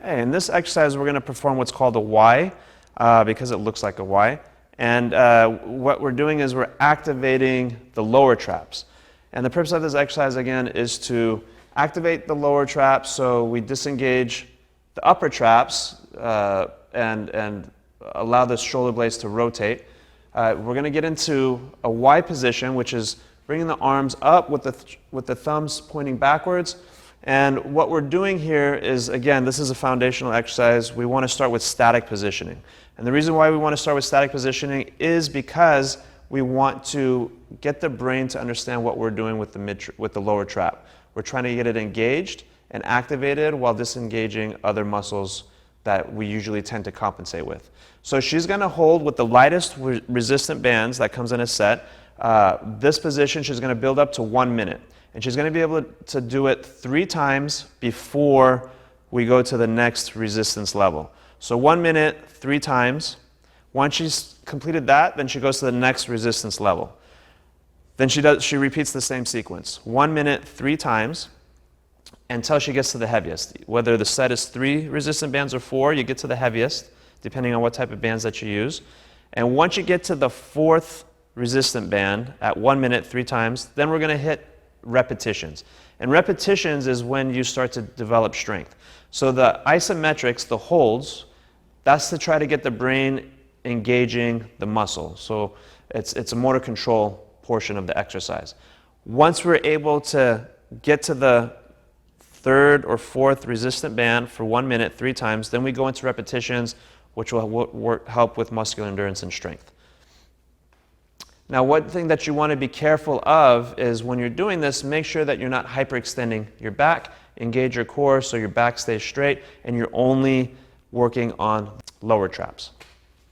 Hey, in this exercise, we're going to perform what's called a Y because it looks like a Y. And what we're doing is we're activating the lower traps. And the purpose of this exercise, again, is to activate the lower traps so we disengage the upper traps and allow the shoulder blades to rotate. We're going to get into a Y position, which is bringing the arms up with the thumbs pointing backwards. And what we're doing here is, again, this is a foundational exercise. We want to start with static positioning. And the reason why we want to start with static positioning is because we want to get the brain to understand what we're doing with the lower trap. We're trying to get it engaged and activated while disengaging other muscles that we usually tend to compensate with. So she's going to hold with the lightest resistant bands that comes in a set. This position she's going to build up to 1 minute. And she's going to be able to do it 3 times before we go to the next resistance level. So 1 minute, 3 times. Once she's completed that, then she goes to the next resistance level. Then she repeats the same sequence. 1 minute, 3 times until she gets to the heaviest. Whether the set is 3 resistant bands or 4, you get to the heaviest, depending on what type of bands that you use. And once you get to the 4th resistant band at 1 minute, 3 times, then we're going to hit repetitions. And repetitions is when you start to develop strength. So the isometrics, the holds, that's to try to get the brain engaging the muscle. So it's a motor control portion of the exercise. Once we're able to get to the 3rd or 4th resistant band for 1 minute, 3 times, then we go into repetitions, which will help with muscular endurance and strength. Now, one thing that you want to be careful of is when you're doing this, make sure that you're not hyperextending your back, engage your core so your back stays straight, and you're only working on lower traps.